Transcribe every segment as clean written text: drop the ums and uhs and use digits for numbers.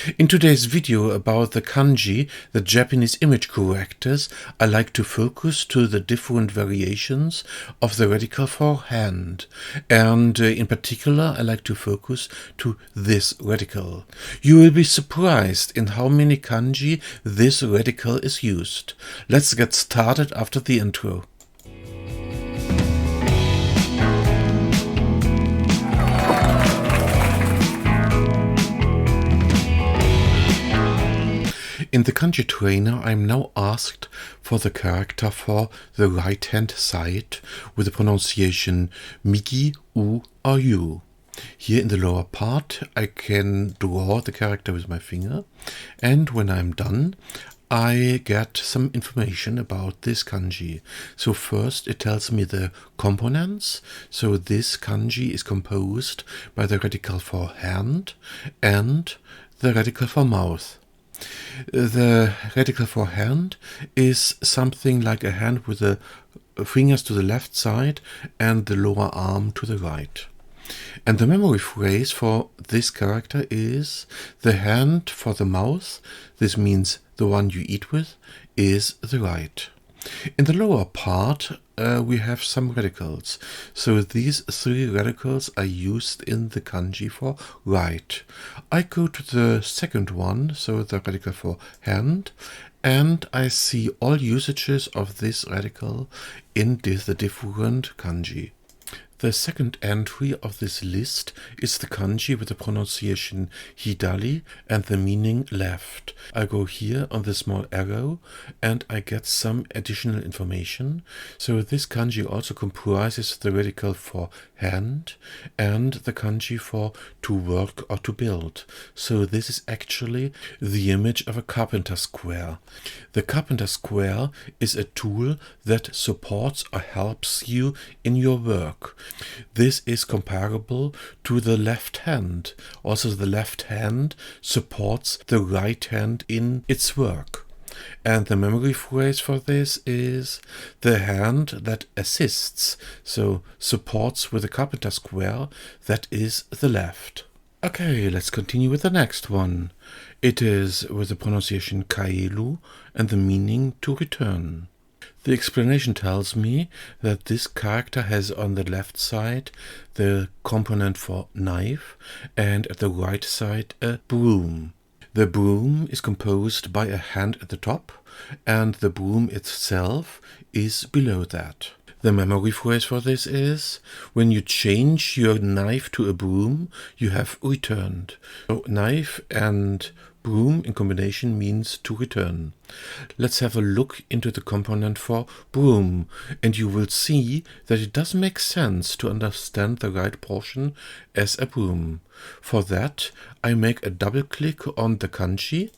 In today's video about the kanji, the Japanese image characters, I like to focus to the different variations of the radical for hand. And in particular, I like to focus to this radical. You will be surprised in how many kanji this radical is used. Let's get started after the intro. In the kanji trainer, I'm now asked for the character for the right hand side with the pronunciation migi, u, or yu. Here in the lower part, I can draw the character with my finger, and when I'm done, I get some information about this kanji. So first it tells me the components. So this kanji is composed by the radical for hand and the radical for mouth. The radical for hand is something like a hand with the fingers to the left side and the lower arm to the right. And the memory phrase for this character is the hand for the mouth, this means the one you eat with, is the right. In the lower part, we have some radicals. So these three radicals are used in the kanji for right. I go to the second one, so the radical for hand, and I see all usages of this radical in the different kanji. The second entry of this list is the kanji with the pronunciation hidari and the meaning left. I go here on the small arrow and I get some additional information. So this kanji also comprises the radical for hand and the kanji for to work or to build. So this is actually the image of a carpenter square. The carpenter square is a tool that supports or helps you in your work. This is comparable to the left hand. Also, the left hand supports the right hand in its work. And the memory phrase for this is the hand that assists, so supports with the carpenter square, that is the left. Okay, let's continue with the next one. It is with the pronunciation kaelu and the meaning to return. The explanation tells me that this character has on the left side the component for knife and at the right side a broom. The broom is composed by a hand at the top and the broom itself is below that. The memory phrase for this is, when you change your knife to a broom, you have returned. So knife and broom in combination means to return. Let's have a look into the component for broom, and you will see that it does make sense to understand the right portion as a broom. For that, I make a double click on the kanji,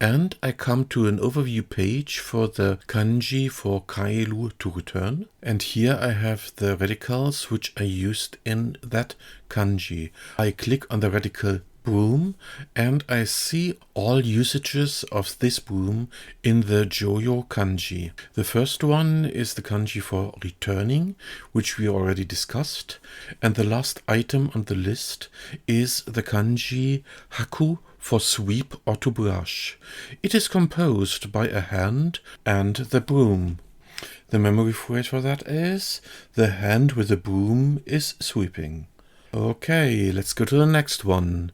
and I come to an overview page for the kanji for kaelu to return. And here I have the radicals which I used in that kanji. I click on the radical broom and I see all usages of this broom in the Joyo kanji. The first one is the kanji for returning, which we already discussed. And the last item on the list is the kanji haku for sweep or to brush. It is composed by a hand and the broom. The memory phrase for that is, the hand with the broom is sweeping. Okay, let's go to the next one.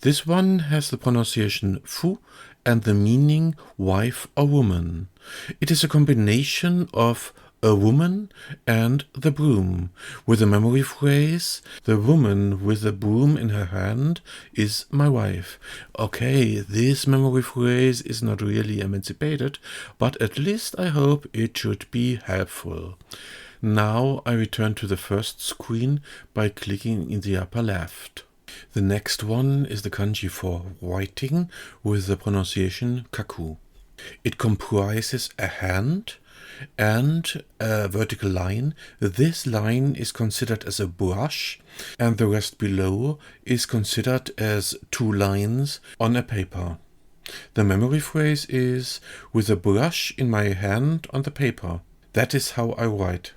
This one has the pronunciation fu and the meaning wife or woman. It is a combination of a woman and the broom, with the memory phrase, the woman with the broom in her hand is my wife. Okay, this memory phrase is not really emancipated, but at least I hope it should be helpful. Now I return to the first screen by clicking in the upper left. The next one is the kanji for writing with the pronunciation kaku. It comprises a hand and a vertical line. This line is considered as a brush and the rest below is considered as two lines on a paper. The memory phrase is, with a brush in my hand on the paper. That is how I write.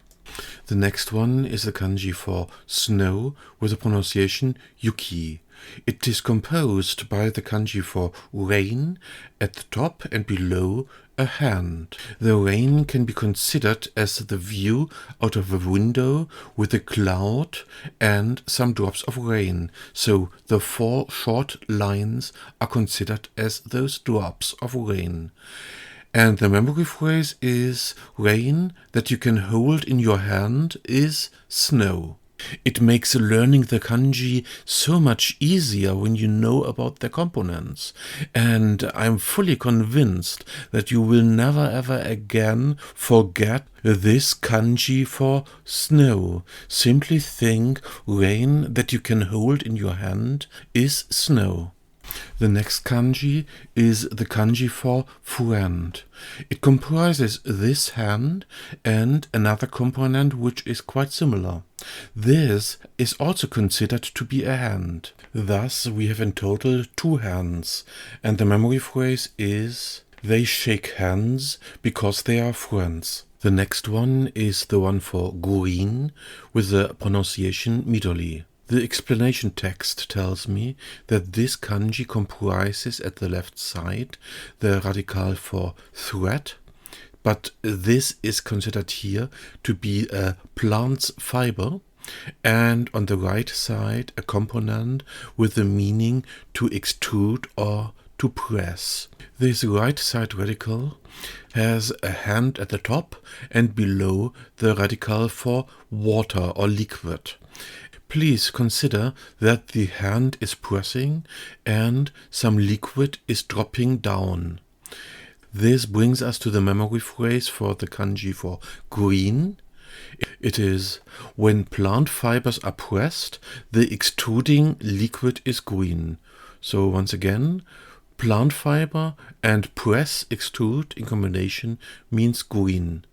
The next one is the kanji for snow with the pronunciation yuki. It is composed by the kanji for rain at the top and below a hand. The rain can be considered as the view out of a window with a cloud and some drops of rain. So the 4 short lines are considered as those drops of rain. And the memory phrase is rain that you can hold in your hand is snow. It makes learning the kanji so much easier when you know about their components. And I'm fully convinced that you will never ever again forget this kanji for snow. Simply think rain that you can hold in your hand is snow. The next kanji is the kanji for friend. It comprises this hand and another component which is quite similar. This is also considered to be a hand. Thus, we have in total 2 hands, and the memory phrase is they shake hands because they are friends. The next one is the one for green with the pronunciation midori. The explanation text tells me that this kanji comprises at the left side the radical for thread, but this is considered here to be a plant's fiber, and on the right side a component with the meaning to extrude or to press. This right side radical has a hand at the top and below the radical for water or liquid. Please consider that the hand is pressing and some liquid is dropping down. This brings us to the memory phrase for the kanji for green. It is when plant fibers are pressed, the extruding liquid is green. So once again, plant fiber and press extrude in combination means green.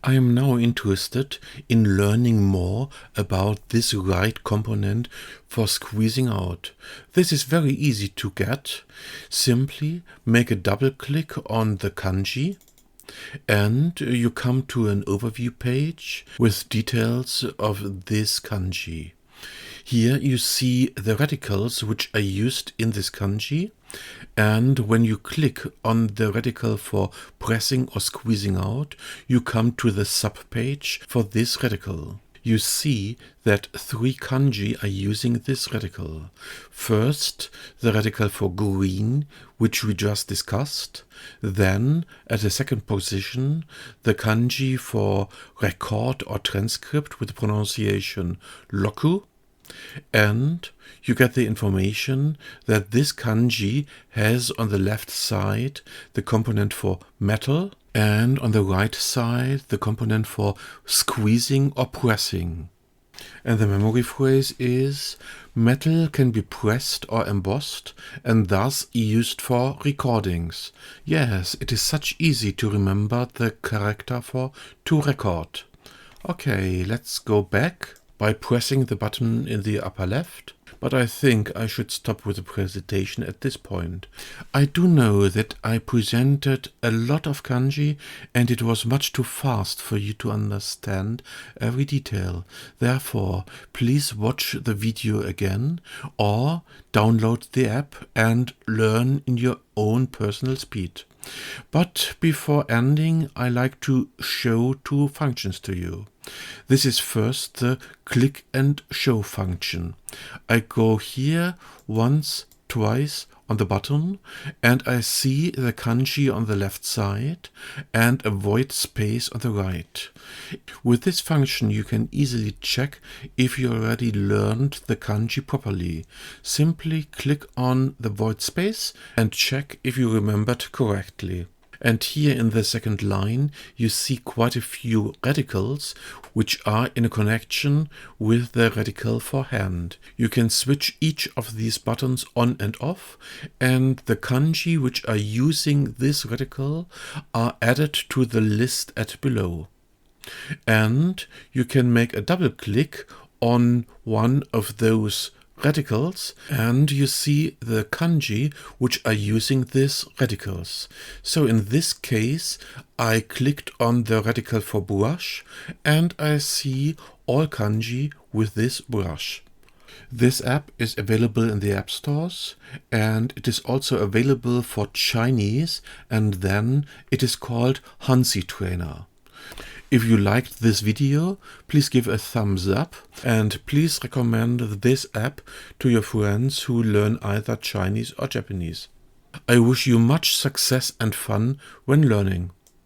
I am now interested in learning more about this right component for squeezing out. This is very easy to get. Simply make a double click on the kanji and you come to an overview page with details of this kanji. Here you see the radicals which are used in this kanji, and when you click on the radical for pressing or squeezing out, you come to the subpage for this radical. You see that 3 kanji are using this radical. First, the radical for green, which we just discussed. Then, at the second position, the kanji for record or transcript with the pronunciation roku. And you get the information that this kanji has on the left side the component for metal and on the right side the component for squeezing or pressing. And the memory phrase is metal can be pressed or embossed and thus used for recordings. Yes, it is such easy to remember the character for to record. Okay, let's go back by pressing the button in the upper left, but I think I should stop with the presentation at this point. I do know that I presented a lot of kanji and it was much too fast for you to understand every detail. Therefore, please watch the video again or download the app and learn in your own personal speed. But before ending, I like to show 2 functions to you. This is first the click and show function. I go here once, twice on the button and I see the kanji on the left side and a void space on the right. With this function you can easily check if you already learned the kanji properly. Simply click on the void space and check if you remembered correctly. And here in the second line you see quite a few radicals which are in a connection with the radical for hand. You can switch each of these buttons on and off, and the kanji which are using this radical are added to the list at below. And you can make a double click on one of those radicals and you see the kanji which are using these radicals. So in this case I clicked on the radical for brush and I see all kanji with this brush. This app is available in the app stores, and it is also available for Chinese, and then it is called Hanzi Trainer. If you liked this video, please give a thumbs up and please recommend this app to your friends who learn either Chinese or Japanese. I wish you much success and fun when learning.